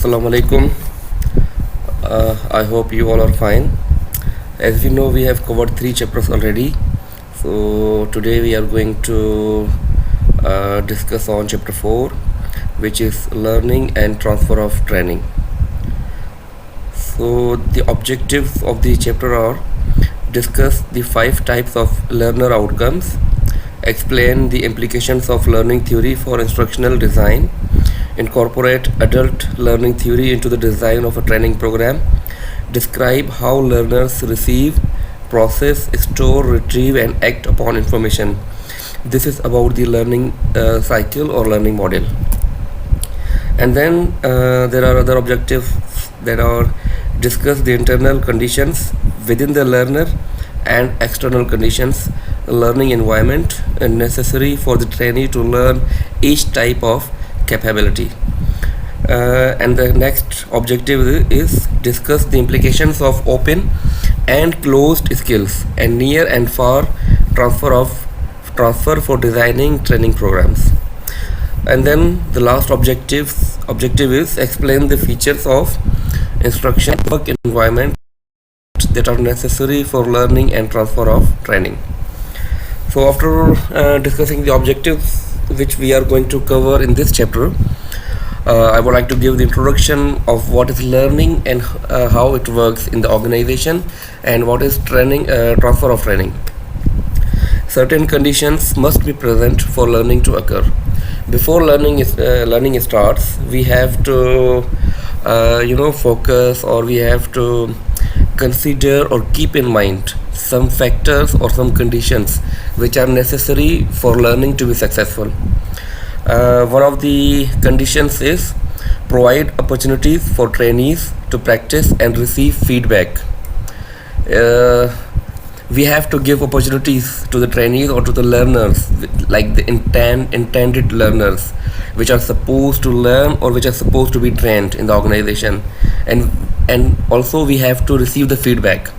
Assalamu alaikum. I hope you all are fine. As you know, we have covered 3 chapters already. So today we are going to discuss on chapter 4, which is learning and transfer of training. So the objectives of the chapter are: discuss the 5 types of learner outcomes, explain the implications of learning theory for instructional design, incorporate adult learning theory into the design of a training program, describe how learners receive, process, store, retrieve, and act upon information. This is about the learning cycle or learning model. And then there are other objectives that are: discuss the internal conditions within the learner and external conditions, learning environment necessary for the trainee to learn each type of capability. And the next objective is discuss the implications of open and closed skills and near and far transfer for designing training programs. And then the last objective is explain the features of instruction work environment that are necessary for learning and transfer of training. So after discussing the objectives which we are going to cover in this chapter, I would like to give the introduction of what is learning and how it works in the organization, and what is training, transfer of training. Certain conditions must be present for learning to occur. Before learning starts, we have to focus, or we have to consider or keep in mind some factors or some conditions which are necessary for learning to be successful. One of the conditions is provide opportunities for trainees to practice and receive feedback. We have to give opportunities to the trainees or to the learners, like the intended learners, which are supposed to learn or which are supposed to be trained in the organization, and also we have to receive the feedback,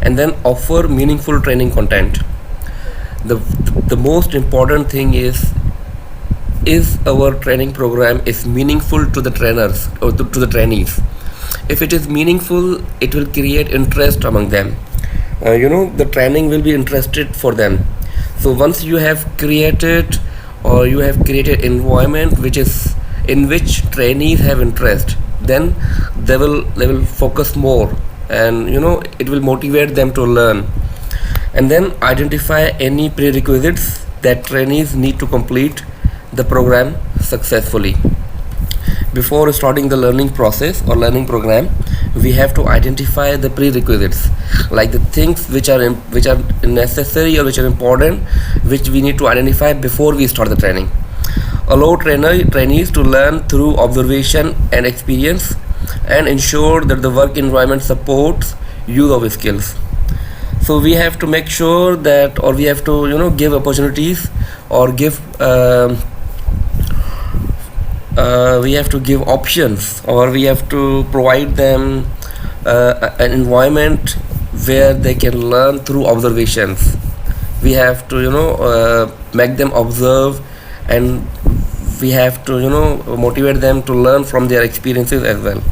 and then offer meaningful training content. The most important thing is our training program is meaningful to the trainers or to the trainees. If it is meaningful, it will create interest among them. The training will be interested for them. So once you have created environment in which trainees have interest, then they will focus more, and it will motivate them to learn. And then identify any prerequisites that trainees need to complete the program successfully. Before starting the learning process or learning program, we have to identify the prerequisites, like the things which are necessary or which are important, which we need to identify before we start the training. Allow trainees to learn through observation and experience, and ensure that the work environment supports use of skills. So we have to make sure that, or we have to give opportunities, or we have to give options, or we have to provide them an environment where they can learn through observations. We have to make them observe, and we have to motivate them to learn from their experiences as well.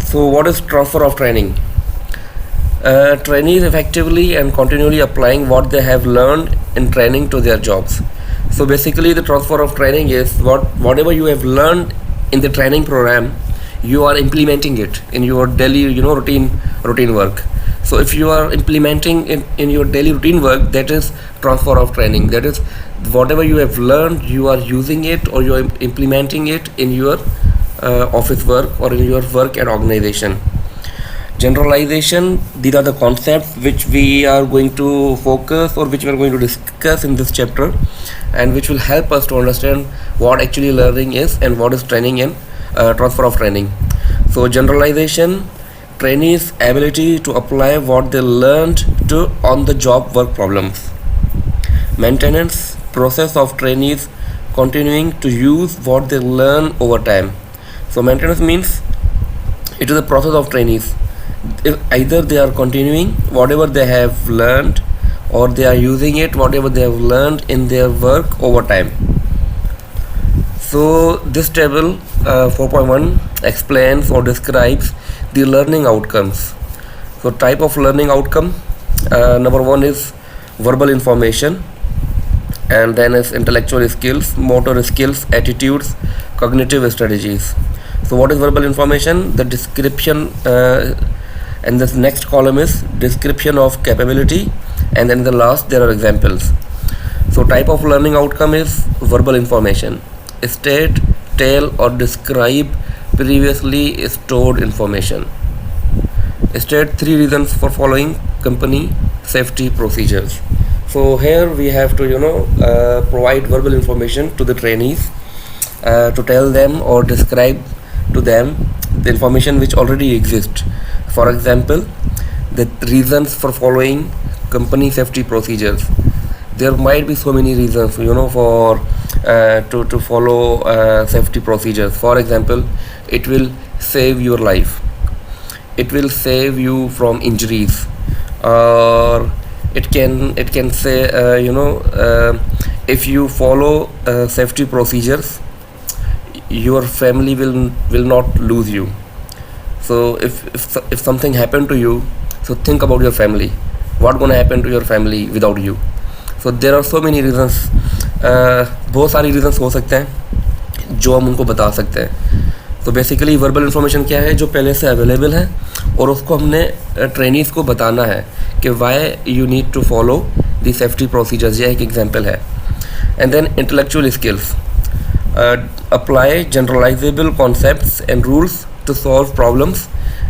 So what is transfer of training? Trainees effectively and continually applying what they have learned in training to their jobs. So basically, the transfer of training is whatever you have learned in the training program, you are implementing it in your daily routine work. So if you are implementing it in your daily routine work, that is transfer of training. That is, whatever you have learned, you are using it, or you are implementing it in your office work or in your work at organization. Generalization: these are the concepts which we are going to focus, or which we are going to discuss in this chapter, and which will help us to understand what actually learning is and what is training and transfer of training. So generalization: trainees' ability to apply what they learned to on-the-job work problems. Maintenance: process of trainees continuing to use what they learn over time. So maintenance means it is a process of trainees. Either they are continuing whatever they have learned or they are using it whatever they have learned in their work over time. So this table 4.1 explains or describes the learning outcomes. So type of learning outcome, number one is verbal information, and then is intellectual skills, motor skills, attitudes, cognitive strategies. So what is verbal information? The description, and this next column is description of capability, and then the last there are examples. So type of learning outcome is verbal information. State, tell or describe previously stored information. State 3 reasons for following company safety procedures. So here we have to provide verbal information to the trainees, to tell them or describe to them the information which already exists. For example, the reasons for following company safety procedures. There might be so many reasons for to follow safety procedures. For example, it will save your life, it will save you from injuries, or it can say if you follow safety procedures, your family will not lose you. So if something happened to you, so think about your family, what gonna happen to your family without you. So there are so many reasons, बहुत सारी reasons हो सकते हैं जो हम उनको बता सकते हैं. तो बेसिकली वर्बल इन्फॉर्मेशन क्या है, जो पहले से अवेलेबल है और उसको हमने ट्रेनीज़ को बताना है कि why you need to follow the safety procedures. यह एक एग्जांपल है. And then intellectual skills, apply generalizable concepts and rules to solve problems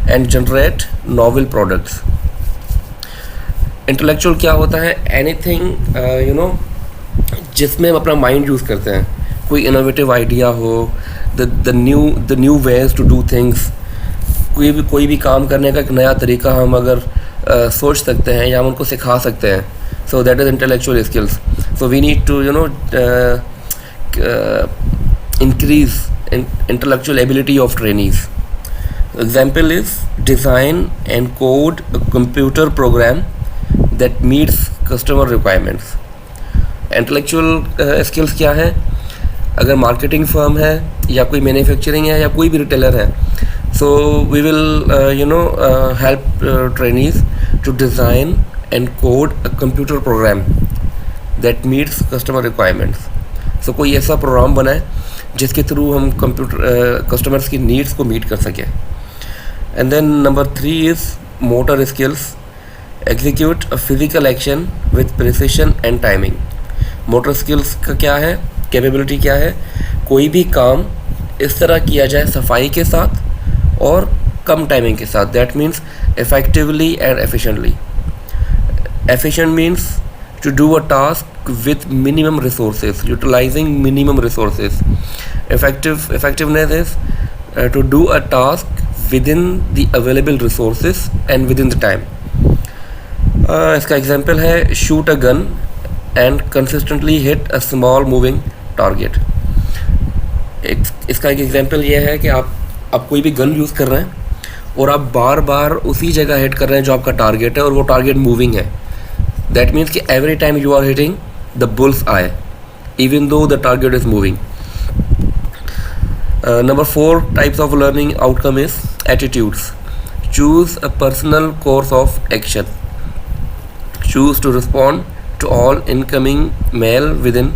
and generate novel products. Intellectual क्या होता है? एनीथिंग जिसमें हम अपना माइंड यूज़ करते हैं, कोई इनोवेटिव आइडिया हो, the new ways to do things, कोई भी काम करने का एक नया तरीका हम अगर सोच सकते हैं या हम उनको सिखा सकते हैं. So that is intellectual skills. So we need to increase intellectual ability of trainees. Example is design and code a computer program that meets customer requirements. Intellectual skills क्या है? अगर मार्केटिंग फर्म है या कोई मैन्युफैक्चरिंग है या कोई भी रिटेलर है, so we will help trainees to design and code a computer program that meets customer requirements. So कोई ऐसा प्रोग्राम बनाए जिसके थ्रू हम कस्टमर्स की नीड्स को मीट कर सकें. And then number 3 is motor skills, execute a physical action with precision and timing. Motor skills का क्या है, कैपेबिलिटी क्या है? कोई भी काम इस तरह किया जाए सफाई के साथ और कम टाइमिंग के साथ. That means effectively and efficiently. Efficient means to do a task with minimum resources, utilizing minimum resources. Effectiveness is to do a task within the available resources and within the time. इसका example है shoot a gun and consistently hit a small moving target. इसका एक example ये है कि आप कोई भी गन यूज़ कर रहे हैं और आप बार बार उसी जगह हिट कर रहे हैं जो आपका टारगेट है और वो टारगेट मूविंग है. That means कि every time you are hitting the bull's eye, even though the target is moving. Number 4 types of learning outcome is attitudes. Choose a personal course of action. Choose to respond to all incoming mail within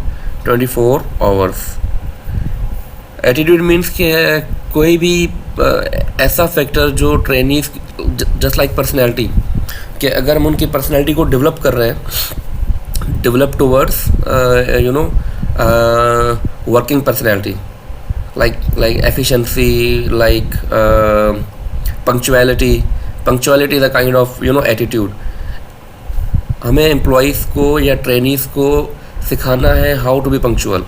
24 hours. Attitude means कि कोई भी ऐसा factor जो trainees just like personality, कि अगर हम उनकी personality को डेवलप कर रहे हैं, develop towards working personality, like efficiency, like punctuality is a kind of attitude. हमें एम्प्लॉइज़ को या ट्रेनीज़ को सिखाना है how to be punctual.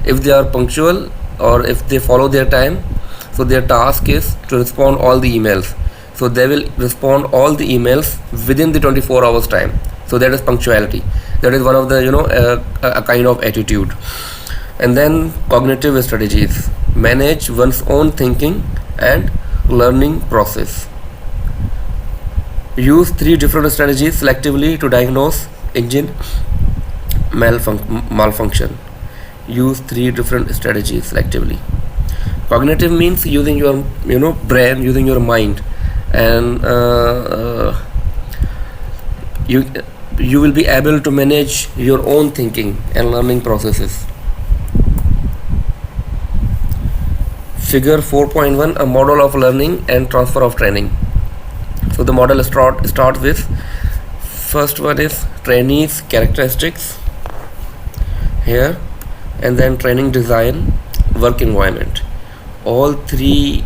If they are punctual or if they follow their time, so their task is to respond all the emails. So they will respond all the emails within the 24 hours time. So that is punctuality. That is one of the a kind of attitude. And then cognitive strategies, manage one's own thinking and learning process. Use 3 different strategies selectively to diagnose engine malfunction. Use 3 different strategies selectively. Cognitive means using your brain, using your mind, and you will be able to manage your own thinking and learning processes. Figure 4.1, a model of learning and transfer of training. So the model start with, first one is trainees characteristics here, and then training design, work environment. All 3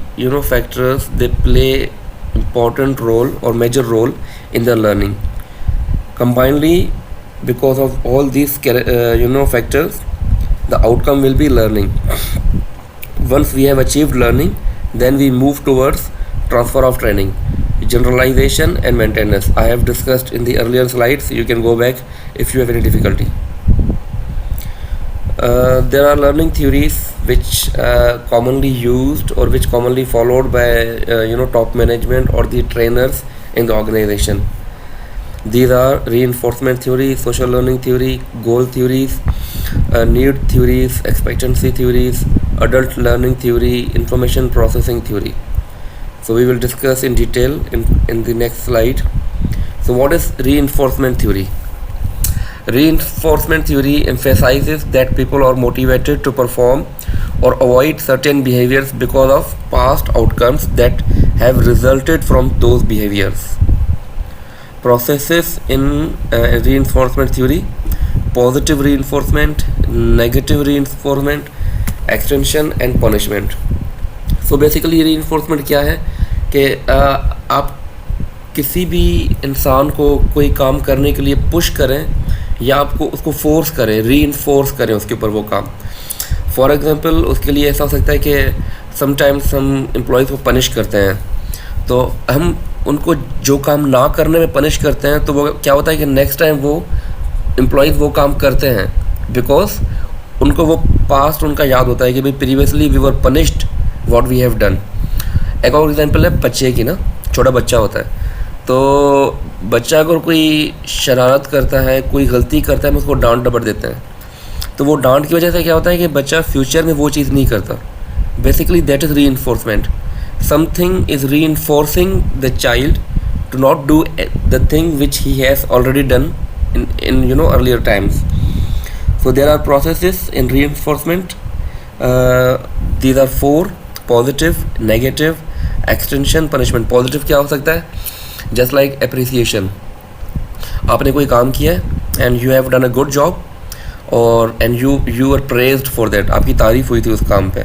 factors, they play important role or major role in the learning. Combinedly, because of all these factors, the outcome will be learning. Once we have achieved learning, then we move towards transfer of training, generalization and maintenance. I have discussed in the earlier slides. You can go back if you have any difficulty. There are learning theories which commonly used or which commonly followed by top management or the trainers in the organization. These are reinforcement theory, social learning theory, goal theories, need theories, expectancy theories, adult learning theory, information processing theory. So we will discuss in detail in the next slide. So what is reinforcement theory? Reinforcement theory emphasizes that people are motivated to perform or avoid certain behaviors because of past outcomes that have resulted from those behaviors. Processes in reinforcement theory: positive reinforcement, negative reinforcement, extension and punishment. So basically reinforcement क्या है कि आप किसी भी इंसान को कोई काम करने के लिए पुश करें या आपको उसको फोर्स करें, रीइंफोर्स करें उसके ऊपर वो काम. फॉर एग्जांपल उसके लिए ऐसा हो सकता है कि समटाइम्स हम एम्प्लॉयज़ को पनिश करते हैं, तो हम उनको जो काम ना करने में पनिश करते हैं, तो वो क्या होता है कि नेक्स्ट टाइम वो एम्प्लॉयज़ वो काम करते हैं बिकॉज उनको वो पास्ट उनका याद होता है कि भाई previously we were punished what we have done. एक और एग्जांपल है बच्चे की ना, छोटा बच्चा होता है, तो बच्चा अगर कोई शरारत करता है, कोई गलती करता है, हम उसको डांट डपट देते हैं, तो वो डांट की वजह से क्या होता है कि बच्चा फ्यूचर में वो चीज़ नहीं करता. Basically that is reinforcement. Something is reinforcing the child to not do the thing which he has already done in earlier times. So there are processes in reinforcement. These are 4: positive, negative, extension, punishment. Positive क्या हो सकता है? Just like appreciation. आपने कोई काम किया है and you have done a good job और and you were praised for that. आपकी तारीफ हुई थी उस काम पे,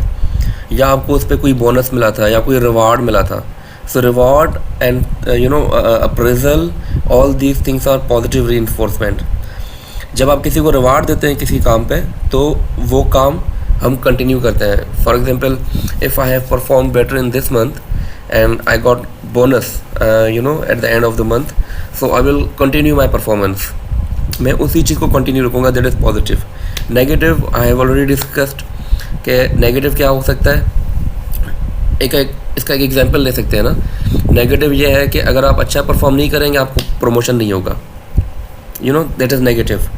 या आपको उस पर कोई बोनस मिला था या कोई रिवार्ड मिला था. So reward and appraisal, all these things are positive reinforcement. जब आप किसी को रिवार्ड देते हैं किसी काम पे, तो वो काम हम कंटिन्यू करते हैं. For example, if I have perform better in this month and I got bonus at the end of the month, so I will continue my performance. मैं उसी चीज़ को कंटिन्यू रखूँगा. That is positive. Negative, I have already discussed कि negative क्या हो सकता है. इसका एक एग्जांपल ले सकते हैं ना. नेगेटिव ये है कि अगर आप अच्छा परफॉर्म नहीं करेंगे, आपको प्रमोशन नहीं होगा. That is negative.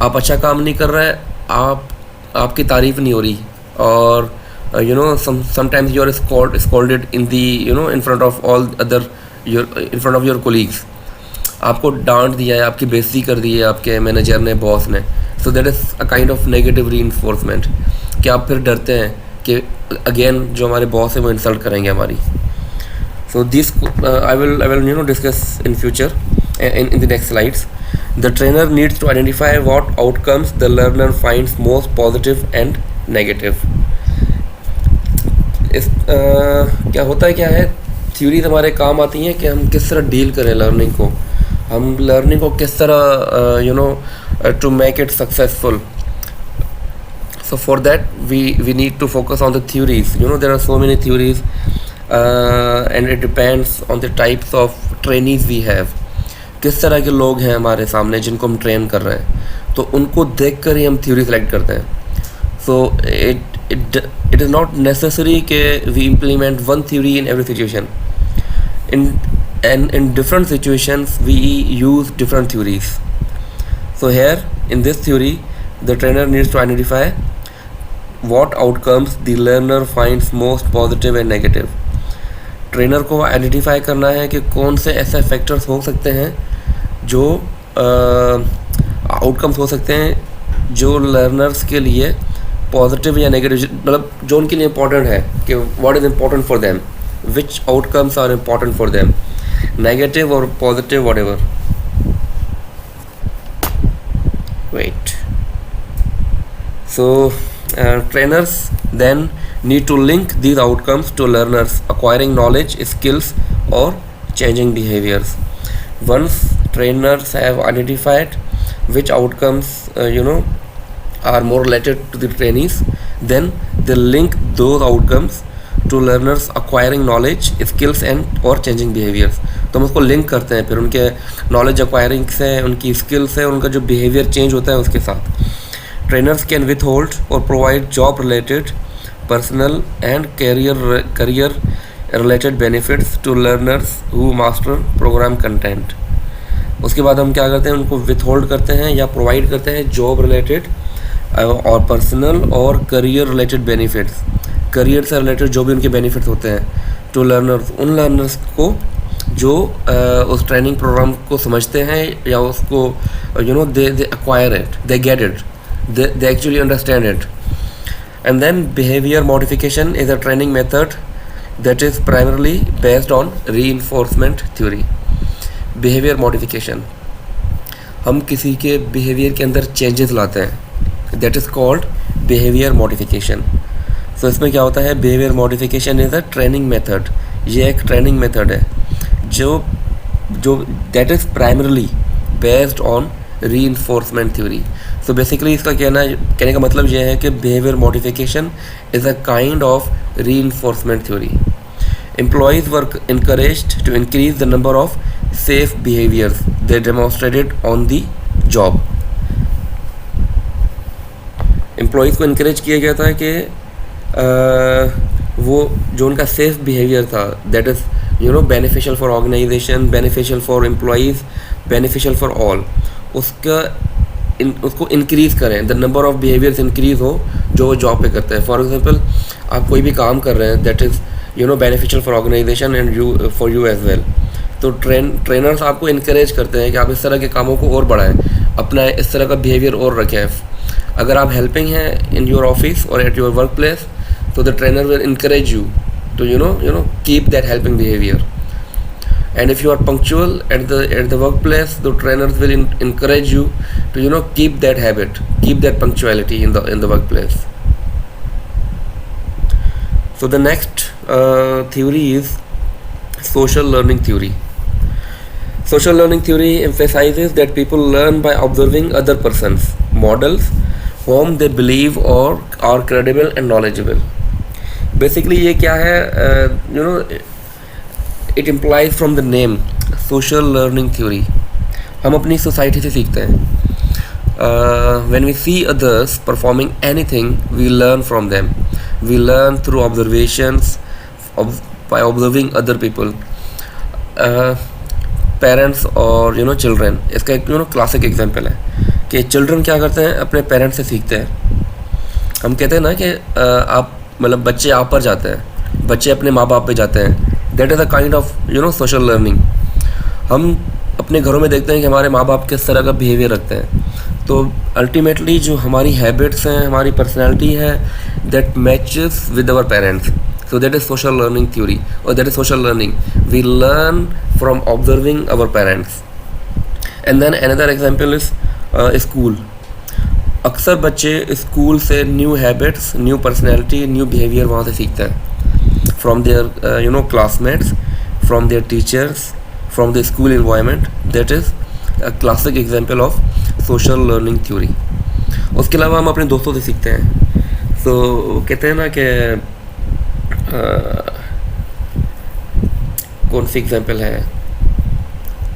आप अच्छा काम नहीं कर रहे हैं, आपकी तारीफ़ नहीं हो रही, और sometimes you are scolded in the in front of all other in front of your colleagues. आपको डांट दिया है, आपकी बेइज्जती कर दी है आपके मैनेजर ने, बॉस ने. सो that is a kind of negative reinforcement कि आप फिर डरते हैं कि अगेन जो हमारे बॉस है वो इंसल्ट करेंगे हमारी. So this I will discuss in future in the next slides. The trainer needs to identify what outcomes the learner finds most positive and negative. इस क्या होता है, क्या है, थ्योरीज हमारे काम आती हैं कि हम किस तरह डील करें लर्निंग को, हम लर्निंग को किस तरह to make it successful. So for that we need to focus on the theories. There are so many theories and it depends on the types of trainees we have. किस तरह के लोग हैं हमारे सामने जिनको हम ट्रेन कर रहे हैं, तो उनको देख कर ही हम थ्योरी सेलेक्ट करते हैं. So it is not necessary कि we implement one theory in every situation. in different situations we use different theories. So here in this theory, the trainer needs to identify what outcomes the learner finds most positive and negative. Trainer को identify करना है कि कौन से ऐसे factors हो सकते हैं जो आउटकम्स हो सकते हैं जो लर्नर्स के लिए पॉजिटिव या नेगेटिव, मतलब जो उनके लिए इम्पोर्टेंट है कि what is important for them, which outcomes are important for them, negative और positive whatever. Wait. So trainers then need to link these outcomes to learners acquiring knowledge, skills or changing behaviors. Once trainers have identified which outcomes are more related to the trainees, then they link those outcomes to learners acquiring knowledge, skills and or changing behaviors. तो हम उसको link करते हैं फिर उनके knowledge acquiring से, उनकी skill से, उनका जो बिहेवियर चेंज होता है उसके साथ. Trainers can withhold or provide job related, personal and career related benefits to learners who master program content. उसके बाद हम क्या करते हैं, उनको विथ होल्ड करते हैं या प्रोवाइड करते हैं जॉब रिलेटेड और पर्सनल और करियर रिलेटेड बेनिफिट्स, करियर से रिलेटेड जो भी उनके बेनिफिट्स होते हैं टू लर्नर्स, उन लर्नर्स को जो उस ट्रेनिंग प्रोग्राम को समझते हैं या उसको they acquire it, they get it, they actually understand it. And then behaviour modification is a training method that is primarily based on reinforcement theory. Behaviour modification, हम किसी के बिहेवियर के अंदर चेंजेस लाते हैं, that is called behaviour modification. So इसमें क्या होता है, behaviour modification is a training method. ये एक ट्रेनिंग मेथड है जो that is primarily based on reinforcement theory. So basically इसका कहने का मतलब ये है कि behaviour modification is a kind of reinforcement theory. Employees were encouraged to increase the number of safe behaviors they demonstrated on the job. Employees को encourage किया गया था कि वो जो उनका सेफ बिहेवियर था, that is beneficial for organisation, beneficial for employees, beneficial for all, उसको इंक्रीज़ करें, the number of behaviours increase हो जो वो जॉब पे करते हैं. फॉर एग्जांपल आप कोई भी काम कर रहे हैं that is beneficial for organisation and for you as well, तो ट्रेनर्स आपको इनकरेज करते हैं कि आप इस तरह के कामों को और बढ़ाएं, अपना इस तरह का बिहेवियर और रखें. अगर आप हेल्पिंग हैं इन योर ऑफिस और at your work place, so the trainer will encourage you to keep that helping behavior. And if you are punctual at the workplace, the trainers will encourage you to keep that habit, keep that punctuality in the workplace. So the next theory is social learning theory. Social learning theory emphasizes that people learn by observing other persons, models whom they believe or are credible and knowledgeable. Basically ये क्या है, it implies from the name social learning theory. हम अपनी society से सीखते हैं. When we see others performing anything we learn from them. We learn through observations, by observing other people, parents और children. इसका एक क्लासिक एग्जांपल है कि चिल्ड्रन क्या करते हैं, अपने पेरेंट्स से सीखते हैं. हम कहते हैं ना कि आप मतलब बच्चे आप पर जाते हैं, बच्चे अपने माँ बाप पे जाते हैं, that is a kind of social learning. हम अपने घरों में देखते हैं कि हमारे माँ बाप किस तरह का बिहेवियर रखते हैं, तो अल्टीमेटली जो हमारी हैबिट्स हैं, हमारी पर्सनैलिटी है, that matches with our parents. So that is social learning theory और that is social learning. We learn from observing our parents. And then another example is school. अक्सर बच्चे स्कूल से new habits, new personality, new behaviour वहाँ से सीखते हैं from their classmates, from their teachers, from the school environment. That is a classic example of social learning theory. उसके अलावा हम अपने दोस्तों से सीखते हैं. तो कहते हैं ना कि कौन सी एग्जाम्पल है,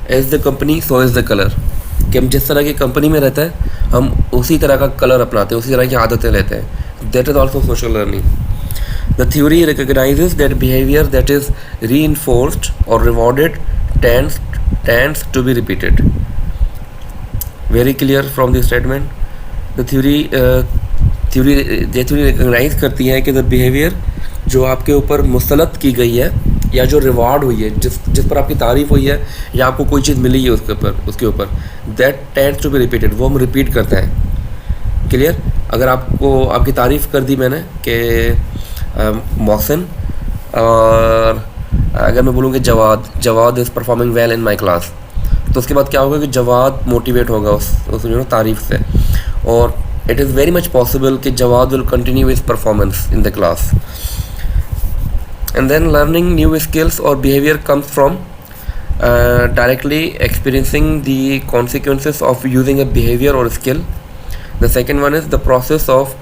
as the company so is the colour, कि हम जिस तरह की कंपनी में रहते हैं हम उसी तरह का कलर अपनाते हैं, उसी तरह की आदतें लेते हैं. That is also social learning. The theory recognizes that behaviour that is reinforced और rewarded tends to be repeated. Very clear from this statement. The theory recognize करती है कि द बिहेवियर जो आपके ऊपर मुसलत की गई है या जो रिवार्ड हुई है, जिस पर आपकी तारीफ़ हुई है या आपको कोई चीज़ मिली है उसके ऊपर that tends to be repeated, वो हम रिपीट करते हैं. क्लियर. अगर आपको आपकी तारीफ़ कर दी मैंने कि मोहसिन, और अगर मैं बोलूँ कि Jawad is performing well in my class, तो उसके बाद क्या होगा कि जवाद मोटिवेट होगा उस तारीफ़ से, और it is very much possible कि Jawad will continue his performance in the class. And then learning new skills or behavior comes from directly experiencing the consequences of using a behavior or skill. The second one is the process of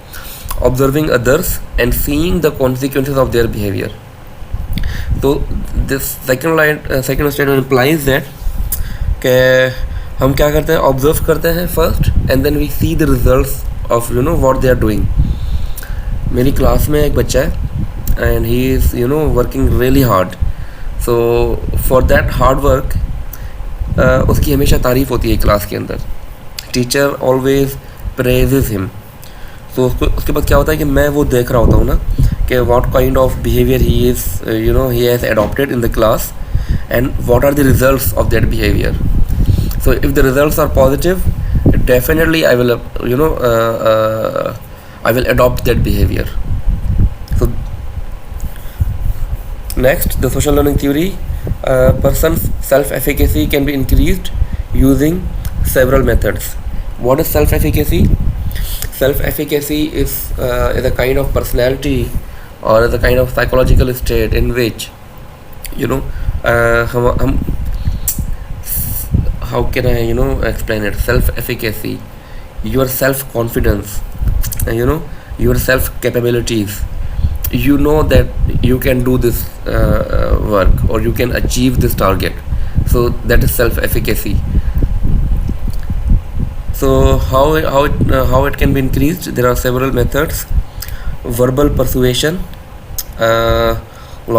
observing others and seeing the consequences of their behavior. So this second statement implies that कि हम क्या करते हैं, observe करते हैं first, and then we see the results of what they are doing. मेरी class में एक बच्चा है and he is working really hard. So for that hard work उसकी हमेशा तारीफ़ होती है क्लास के अंदर. Teacher always praises him. तो उसके बाद क्या होता है कि मैं वो देख रहा होता हूँ ना कि what kind of behaviour he is he has adopted in the class and what are the results of that behavior. So if the results are positive, definitely I will I will adopt that behavior. So next, the social learning theory, person's self-efficacy can be increased using several methods. What is self-efficacy? Self-efficacy is a kind of personality or is a kind of psychological state in which हम how can I explain it? Self-efficacy, your self-confidence, your self-capabilities. You know that you can do this work or you can achieve this target. So that is self-efficacy. So how it can be increased? There are several methods: verbal persuasion,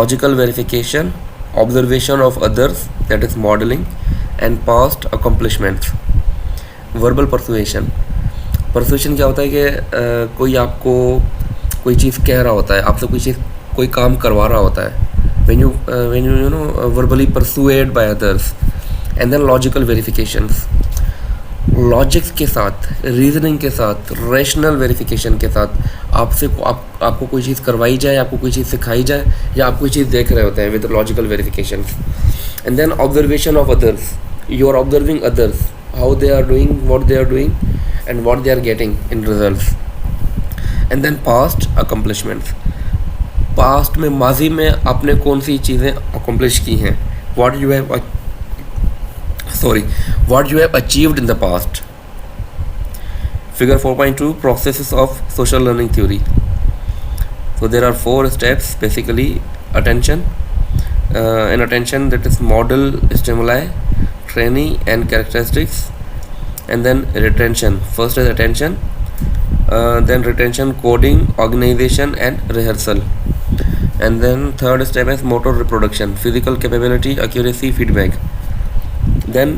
logical verification, observation of others, that is modeling, and past accomplishments. Verbal persuasion क्या होता है कि कोई आपको कोई चीज़ कह रहा होता है, आपसे कोई काम करवा रहा होता है. when you verbally persuade by others. And then logical verifications, logics के साथ, रीजनिंग के साथ, रैशनल वेरिफिकेशन के साथ आपको कोई चीज़ करवाई जाए, आपको कोई चीज़ सिखाई जाए, या आप कोई चीज़ देख रहे होते हैं with logical verification. And then observation of others, you are observing others, how they are doing, what they are doing and what they are getting in results. And then past accomplishments, past में, माजी में आपने कौन सी चीज़ें accomplish की हैं, what you have achieved in the past. Figure 4.2, processes of social learning theory. So there are 4 steps basically: attention, in attention, that is model, stimuli, training and characteristics. And then retention, first is attention, then retention, coding, organization and rehearsal. And then third step is motor reproduction, physical capability, accuracy, feedback. Then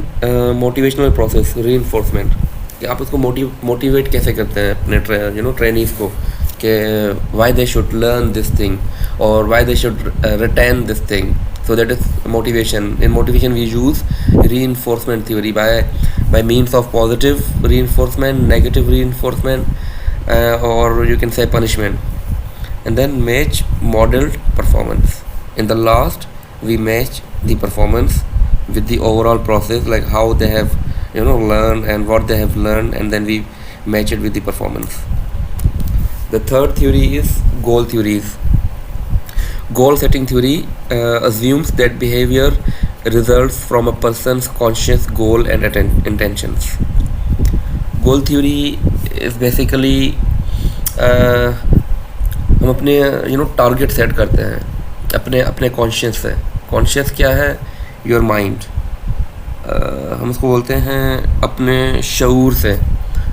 motivational process, reinforcement, कि आप उसको motivate कैसे करते हैं अपने trainees को, कि why they should learn this thing और why they should retain this thing. So that is motivation. In motivation we use reinforcement theory by means of positive reinforcement, negative reinforcement, और you can say punishment. And then match modelled performance. In the last we match the performance with the overall process, like how they have learned and what they have learned, and then we match it with the performance. The third theory is goal theories. Goal setting theory assumes that behavior results from a person's conscious goal and intentions. Goal theory is basically हम अपने target set करते हैं अपने conscious से. Conscious क्या है? Your mind. हम उसको बोलते हैं अपने शऊर से.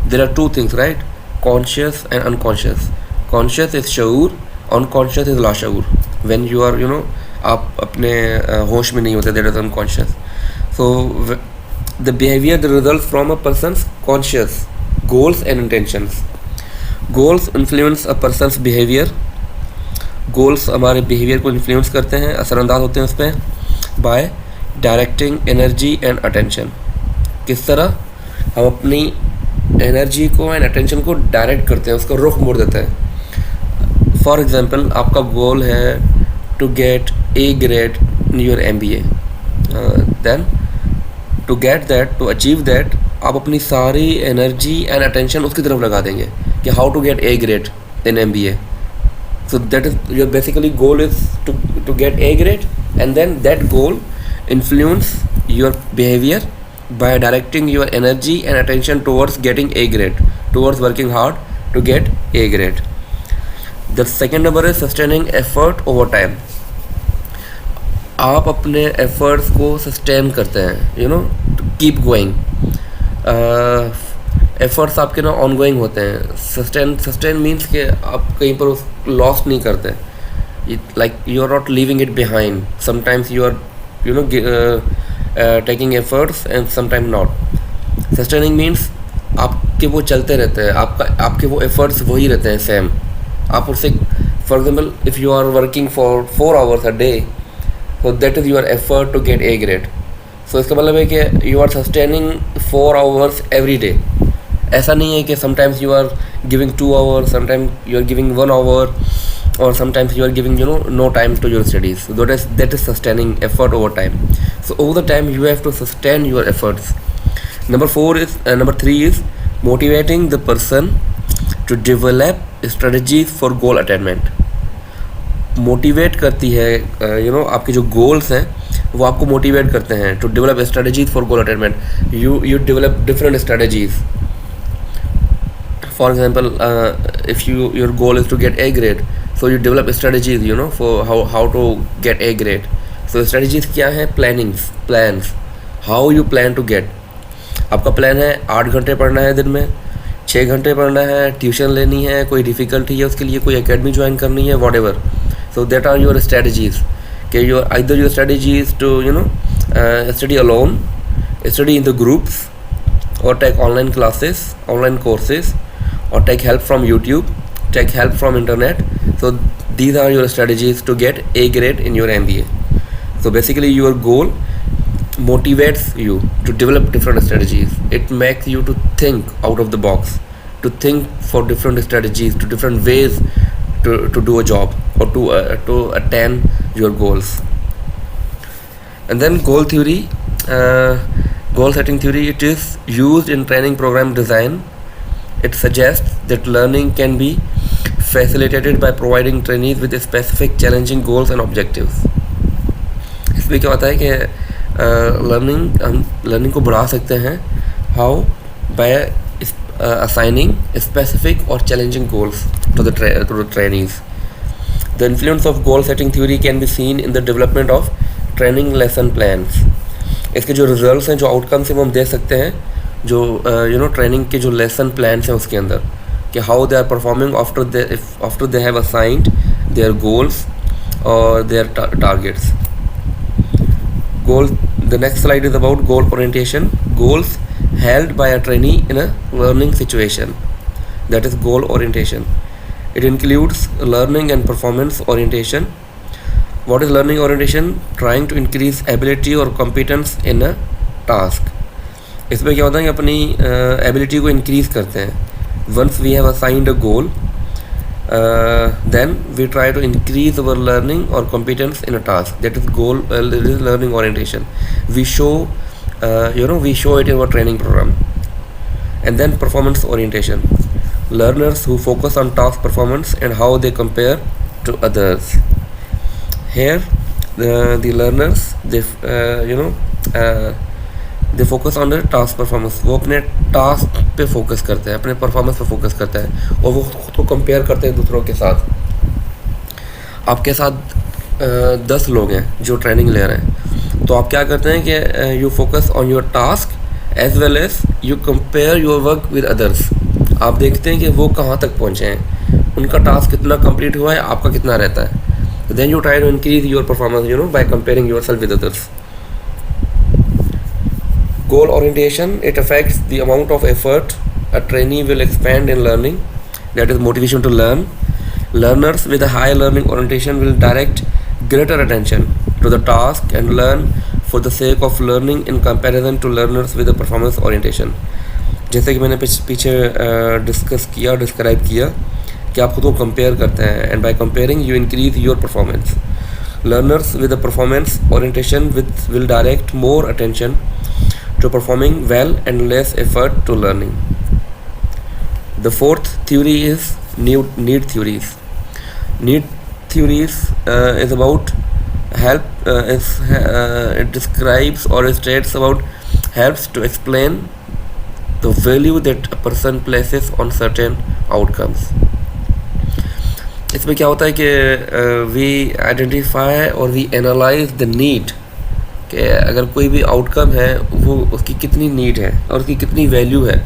There are 2 things, right? Conscious and unconscious. Conscious is शऊर, अनकॉन्शियस इज लाशऊर. व्हेन यू आर आप अपने होश में नहीं होते, that is unconscious. So the behavior that results from a person's conscious goals and intentions. Goals influence a person's behavior. Goals हमारे behaviour को इन्फ्लुएंस करते हैं, असरअंदाज होते हैं उस पर, bye directing energy and attention. किस तरह हम अपनी एनर्जी को एंड अटेंशन को डायरेक्ट करते हैं, उसका रुख मोड़ देते हैं. फॉर एग्जांपल, आपका गोल है to get a grade in your MBA. Then to get that, to achieve that, आप अपनी सारी एनर्जी एंड अटेंशन उसकी तरफ लगा देंगे कि how to get a grade in MBA. So that is your basically goal is to get A grade, and then that goal influence your behavior by directing your energy and attention towards getting A grade, towards working hard to get A grade. The second number is sustaining effort over time. आप अपने efforts को sustain करते हैं, you know, to keep going. Efforts आपके ना ongoing होते हैं. Sustain means कि आप कहीं पर लॉस नहीं करते. Like you are not leaving it behind. Sometimes you are taking efforts and sometime not. Sustaining means आपके वो चलते रहते हैं, आपके वो एफर्ट्स वही रहते हैं सेम. आप उससे for example if you are working for 4 hours a day, so that is your effort to get A grade. So इसका मतलब है कि you are sustaining 4 hours every day. ऐसा नहीं है कि sometimes you are giving 2 hours, sometimes you are giving 1 hour, और sometimes you are giving no time to your studies. So that is sustaining effort over time. So over the time you have to sustain your efforts. Number 3 is motivating the person to develop strategies for goal attainment. Motivate करती है आपके जो goals हैं वो आपको motivate करते हैं to develop strategies for goal attainment. You develop different strategies. For example, if your goal is to get A grade, so you develop strategies, for how to get A grade. So strategies क्या है? plans. How you plan to get. आपका plan है 8 घंटे पढ़ना है दिन में, 6 घंटे पढ़ना है, ट्यूशन लेनी है, कोई डिफ़िकल्टी है उसके लिए, कोई एकेडमी ज्वाइन करनी है, whatever. So that are your strategies. Okay, either your strategy is to study alone, study in the groups, or take online classes, online courses, or take help from YouTube, take help from internet. So these are your strategies to get A grade in your MBA. So basically your goal motivates you to develop different strategies. It makes you to think out of the box, to think for different strategies, to different ways to do a job or to attain your goals. And then goal theory, goal setting theory, it is used in training program design. It suggests that learning can be facilitated by providing trainees with specific challenging goals and objectives. इसमें क्या होता है कि हम learning को बढ़ा सकते हैं. How? By assigning specific or challenging goals to the trainees. The influence of goal setting theory can be seen in the development of training lesson plans. इसके जो रिजल्ट्स हैं, जो आउटकम्स हैं, वो हम देख सकते हैं जो ट्रेनिंग के जो लेसन प्लान्स हैं उसके अंदर, कि how they are performing after they have assigned their goals और their targets. Goal. The next slide is about goal orientation. Goals held by a trainee in a learning situation, that is goal orientation. It includes learning and performance orientation. What is learning orientation? Trying to increase ability or competence in a task. इसमें क्या होता है कि अपनी ability को increase करते हैं. Once we have assigned a goal, then we try to increase our learning or competence in a task. That is goal. It is learning orientation. We show it in our training program. And then performance orientation. Learners who focus on task performance and how they compare to others. Here, the learners, they focus on their task performance. वो अपने task पे focus करते हैं, अपने performance पे focus करते हैं, और वो खुद को कंपेयर करते हैं दूसरों के साथ. आपके साथ 10 लोग हैं जो ट्रेनिंग ले रहे हैं, तो आप क्या करते हैं कि you focus on your task as well as you compare your work with others. आप देखते हैं कि वो कहाँ तक पहुँचे हैं, उनका टास्क कितना कंप्लीट हुआ है, आपका कितना रहता है. Then you try to increase your performance by comparing yourself with others. Goal orientation, it affects the amount of effort a trainee will expend in learning, that is motivation to learn. Learners with a high learning orientation will direct greater attention to the task and learn for the sake of learning in comparison to learners with a performance orientation. जैसे कि मैंने पीछे describe किया कि आप खुद को compare करते हैं, and by comparing you increase your performance. Learners with a performance orientation will direct more attention to performing well and less effort to learning. The fourth theory is need theories. Need theories is about it describes or states about helps to explain the value that a person places on certain outcomes. इसमें क्या होता है कि we identify और we analyse the need, कि अगर कोई भी आउटकम है वो उसकी कितनी नीड है और उसकी कितनी वैल्यू है.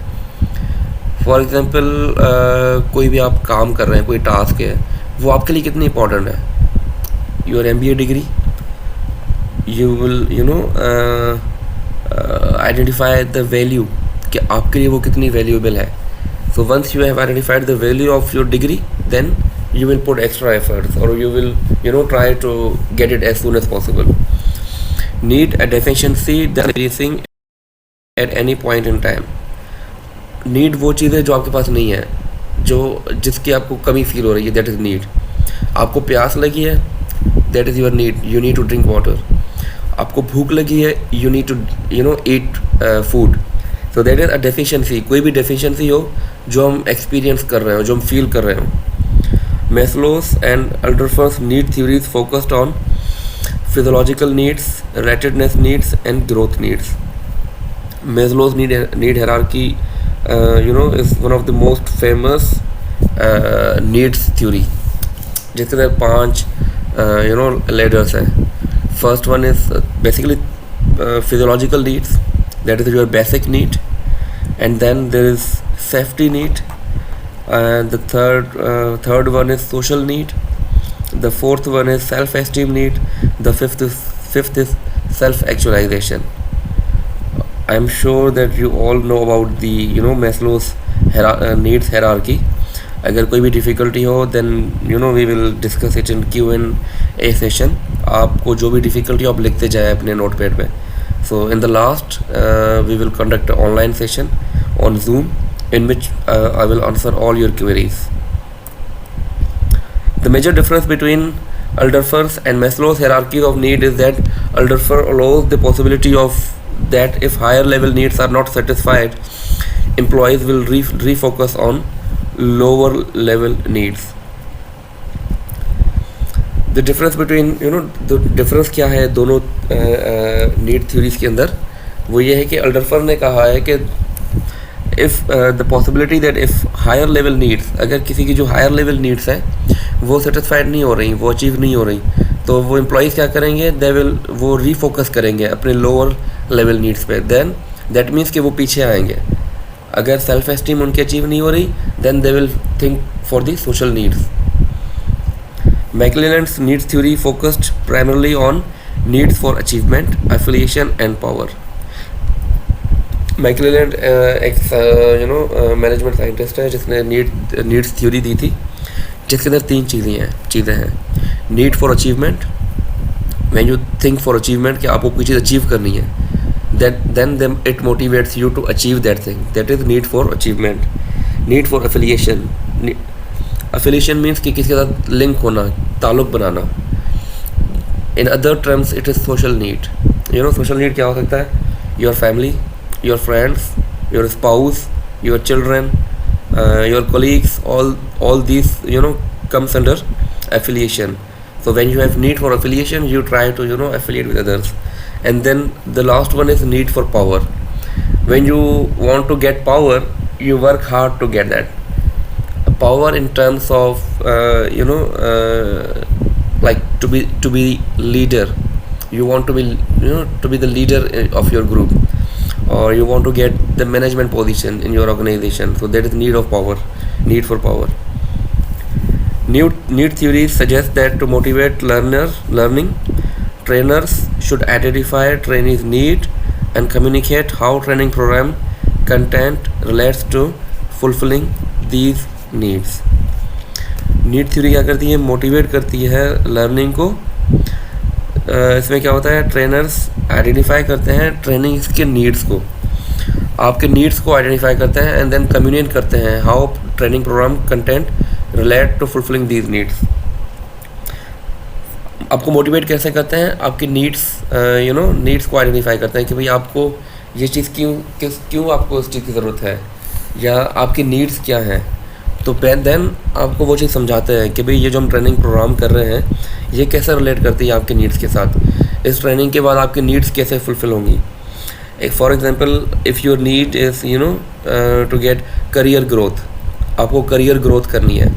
फॉर एग्जांपल कोई भी आप काम कर रहे हैं, कोई टास्क है, वो आपके लिए कितनी इंपॉर्टेंट है. Your MBA degree, you will identify the value कि आपके लिए वो कितनी वैल्यूएबल है. So once you have identified the value of your degree, then you will put extra efforts, or you will try to get it as soon as possible. Need a deficiency that is increasing at any point in time. Need वो चीज़ है जो आपके पास नहीं है, जिसकी आपको कमी feel हो रही है, that is need. आपको प्यास लगी है, that is your need, you need to drink water. आपको भूख लगी है, you need to eat food. So that is a deficiency. कोई भी deficiency हो जो हम experience कर रहे हो, जो हम feel कर रहे हो. Maslow's and Alderfer's need theories focused on physiological needs, relatedness needs, and growth needs. Maslow's need hierarchy, is one of the most famous needs theory. जिसके अंदर 5 ladders हैं. First one is basically physiological needs, that is your basic need, and then there is safety need. And the third one is social need. The fourth one is self-esteem need. The fifth is self-actualization. I'm sure that you all know about the Maslow's needs hierarchy. अगर कोई भी difficulty हो, then we will discuss it in Q&A session. आपको जो भी difficulty आप लिखते जाएं अपने notepad पे. So in the last we will conduct an online session on Zoom, in which I will answer all your queries. The major difference between Alderfer's and Maslow's hierarchy of need is that Alderfer allows the possibility of that if higher level needs are not satisfied, employees will refocus on lower level needs. The difference between the difference क्या है दोनों need theories के अंदर, वो ये है कि Alderfer ने कहा है कि if the possibility that if higher level needs, अगर किसी की जो higher level needs है वो satisfied नहीं हो रही, वो achieve नहीं हो रही, तो वो employees क्या करेंगे, वो refocus करेंगे अपने lower level needs पे. then that means कि वो पीछे आएंगे. अगर self esteem उनकी achieve नहीं हो रही, then they will think for the social needs. McClelland's needs theory focused primarily on needs for achievement, affiliation and power. मैकलेलैंड एक मैनेजमेंट साइंटिस्ट है जिसने नीड्स थ्योरी दी थी, जिसके अंदर 3 चीज़ें हैं. Need for achievement, when you think for achievement कि आपको कोई चीज़ अचीव करनी है, then it motivates you to achieve that thing, that is need for achievement. Need for affiliation, affiliation means कि किसी के साथ लिंक होना, ताल्लुक़ बनाना. In other terms it is social need. Social need क्या हो सकता है, your family, your friends, your spouse, your children, your colleagues, all these comes under affiliation. So when you have need for affiliation, you try to affiliate with others. And then the last one is need for power. When you want to get power, you work hard to get that power in terms of like to be leader. You want to be to be the leader of your group, or you want to get the management position in your organization. So that is need for power. Need theories suggest that to motivate learning, trainers should identify trainees' need and communicate how training program content relates to fulfilling these needs. Need theory क्या करती है, motivate करती है learning को। इसमें क्या होता है, ट्रेनर्स आइडेंटिफाई करते हैं ट्रेनिंग के नीड्स को, आपके नीड्स को आइडेंटिफाई करते हैं एंड देन कम्युनिकेट करते हैं how training program content relate to fulfilling these needs. आपको मोटिवेट कैसे करते हैं, आपकी नीड्स नीड्स को आइडेंटिफाई करते हैं कि भाई आपको ये चीज़ क्यों आपको इस चीज़ की ज़रूरत है या आपकी नीड्स क्या हैं। तो देन आपको वो चीज़ समझाते हैं कि भाई ये जो हम ट्रेनिंग प्रोग्राम कर रहे हैं ये कैसे रिलेट करती है आपके नीड्स के साथ, इस ट्रेनिंग के बाद आपकी नीड्स कैसे फुलफ़िल होंगी। एक for example if your need is to get career growth, आपको करियर ग्रोथ करनी है,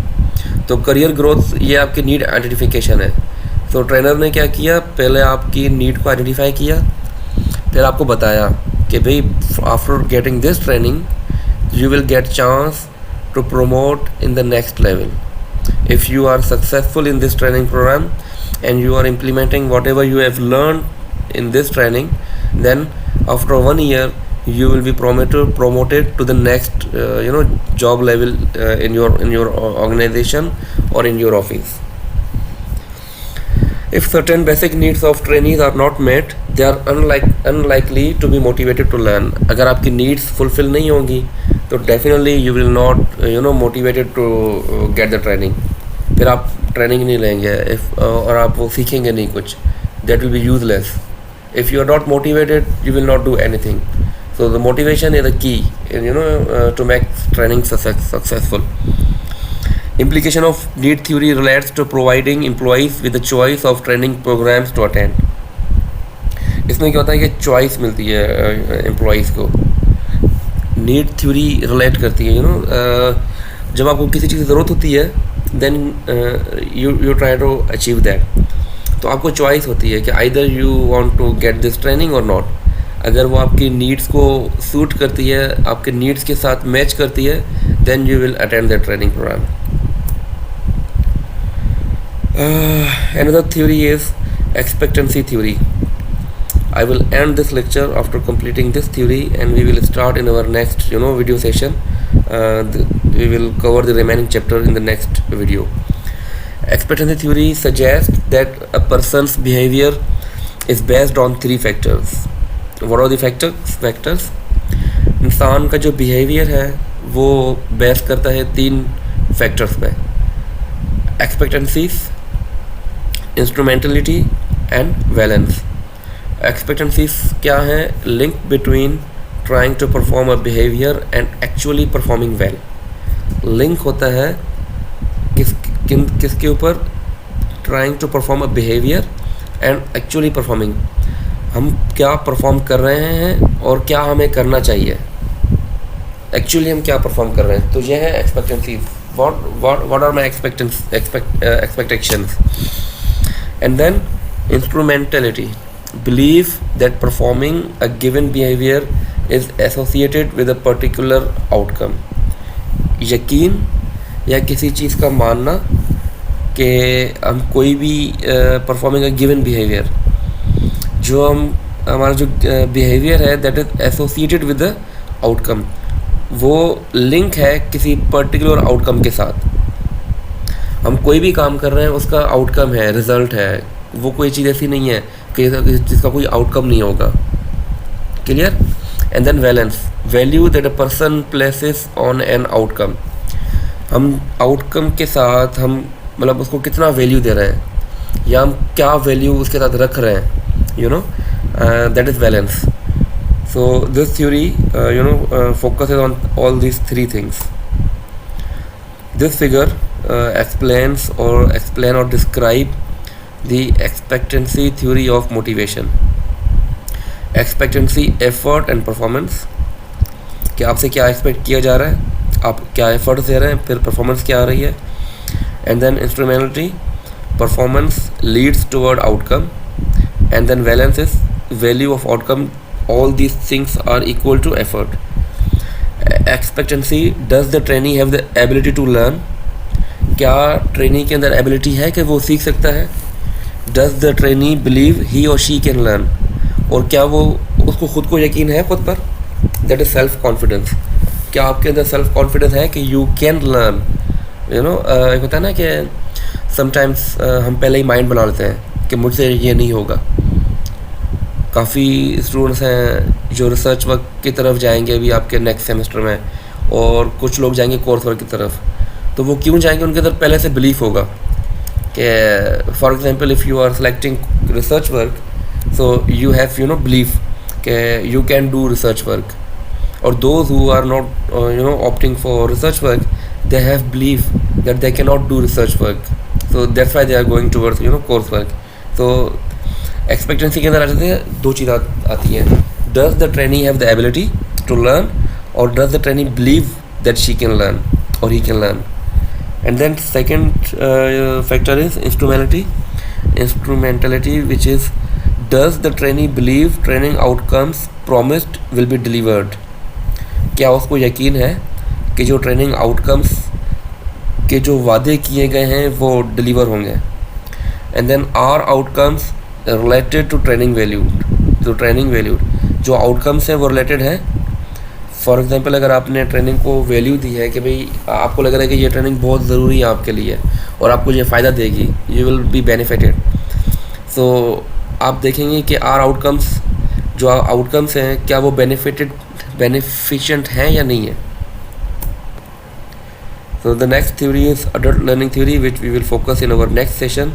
तो करियर ग्रोथ ये आपकी नीड आइडेंटिफिकेशन है। तो ट्रेनर ने क्या किया, पहले आपकी नीड को आइडेंटिफाई किया, फिर आपको बताया कि भाई after getting this training you will get chance to promote in the next level. If you are successful in this training program and you are implementing whatever you have learned in this training, then after 1 year you will be promoted to the next job level in your organization or in your office. If certain basic needs of trainees are not met, they are unlikely to be motivated to learn. अगर आपकी needs fulfill नहीं होंगी तो definitely you will not motivated to get the training. फिर आप training नहीं लेंगे और आप वो सीखेंगे नहीं कुछ, that will be useless. If you are not motivated, you will not do anything. So the motivation is the key, to make training successful. Implication of need theory relates to providing employees with the choice of training programs to attend. इसमें क्या होता है कि choice मिलती है employees को, need theory relate करती है जब आपको किसी चीज़ की ज़रूरत होती है then you try to achieve that, तो आपको चॉइस होती है कि either you want to get this training or not. अगर वो आपकी नीड्स को सूट करती है, आपके नीड्स के साथ मैच करती है, then you will attend the training program. Another theory is expectancy theory. I will end this lecture after completing this theory and we will start in our next video session. We will cover the remaining chapter in the next video. Expectancy theory suggests that a person's behavior is based on 3 factors. What are the factors? इंसान का जो behavior है वो base करता है 3 factors पे, expectancies, instrumentality and valence. Expectancies क्या है, link between trying to perform a behaviour and actually performing well. Link होता है किसके ऊपर, trying to perform a behaviour and actually performing, हम क्या परफॉर्म कर रहे हैं और क्या हमें करना चाहिए, एक्चुअली हम क्या परफॉर्म कर रहे हैं। तो ये है एक्सपेक्टेंसीज, what are my expectations. And then instrumentality, belief that performing a given behavior is associated with a particular outcome. यकीन या किसी चीज़ का मानना कि हम कोई भी परफॉर्मिंग अ गिवन बिहेवियर, जो हमारा जो बिहेवियर है that is associated with the outcome, वो लिंक है किसी पर्टिकुलर आउटकम के साथ। हम कोई भी काम कर रहे हैं उसका आउटकम है, रिजल्ट है, वो कोई चीज़ ऐसी नहीं है कि जिसका कोई आउटकम नहीं होगा। Clear. And then valence, value that a person places on an outcome, हम आउटकम के साथ हम मतलब उसको कितना वैल्यू दे रहे हैं या हम क्या वैल्यू उसके साथ रख रहे हैं, that is valence. So this theory focuses on all these three things. This figure explain or describe the expectancy theory of motivation. Expectancy, effort and performance. कि आपसे क्या एक्सपेक्ट किया जा रहा है, आप क्या एफर्ट दे रहे हैं, फिर परफॉर्मेंस क्या आ रही है. And then instrumentality, performance leads toward outcome. And then valence is value of outcome. All these things are equal to effort. Expectancy, does the trainee have the ability to learn? क्या trainee के अंदर ability है कि वो सीख सकता है? Does the trainee believe he or she can learn? और क्या वो उसको खुद को यकीन है खुद पर, दैट इज़ सेल्फ कॉन्फिडेंस। क्या आपके अंदर सेल्फ कॉन्फिडेंस है कि यू कैन लर्न, एक होता है ना कि समटाइम्स हम पहले ही माइंड बना लेते हैं कि मुझसे ये नहीं होगा। काफ़ी स्टूडेंट्स हैं जो रिसर्च वर्क की तरफ जाएंगे अभी आपके नेक्स्ट सेमेस्टर में, और कुछ लोग जाएंगे कोर्स वर्क की तरफ। तो वो क्यों जाएंगे, उनके अंदर पहले से बिलीफ होगा कि for example if you are selecting research work, so you have belief कि you can do research work, और those who are not opting for research work, they have belief that they cannot do research work, so that's why they are going towards course work. So expectancy के अंदर आ जाते हैं दो चीज़ आती हैं, does the trainee have the ability to learn, or does the trainee believe that she can learn or he can learn. And then second factor is instrumentality, which is does the trainee believe training outcomes promised will be delivered. क्या उसको यकीन है कि जो training outcomes के जो वादे किए गए हैं वो डिलीवर होंगे. And then are outcomes related to training valued. जो आउटकम्स हैं वो रिलेटेड हैं. फॉर एग्जांपल अगर आपने ट्रेनिंग को वैल्यू दी है कि भाई आपको लग रहा है कि ये ट्रेनिंग बहुत ज़रूरी है आपके लिए और आपको ये फ़ायदा देगी, यू विल बी बेनिफिटेड, सो आप देखेंगे कि आर आउटकम्स, जो आउटकम्स हैं क्या वो बेनिफिशिएंट हैं या नहीं है. So the next theory is adult learning theory, which we will focus in our next session.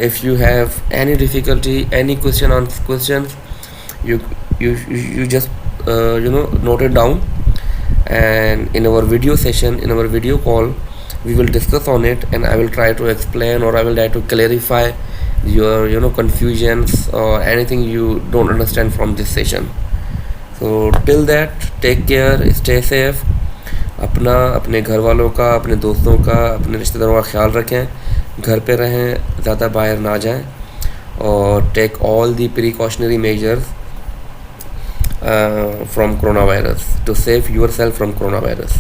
If you have any difficulty, any question on questions, you just note it down, and in our video session, in our video call, we will discuss on it, and I will try to explain, or I will try to clarify your confusions or anything you don't understand from this session. So till that, take care, stay safe. अपना, अपने घर वालों का, अपने दोस्तों का, अपने रिश्तेदारों का ख्याल रखें, घर पे रहें, ज़्यादा बाहर ना जाएं, और take all the precautionary measures from coronavirus to save yourself from corona virus.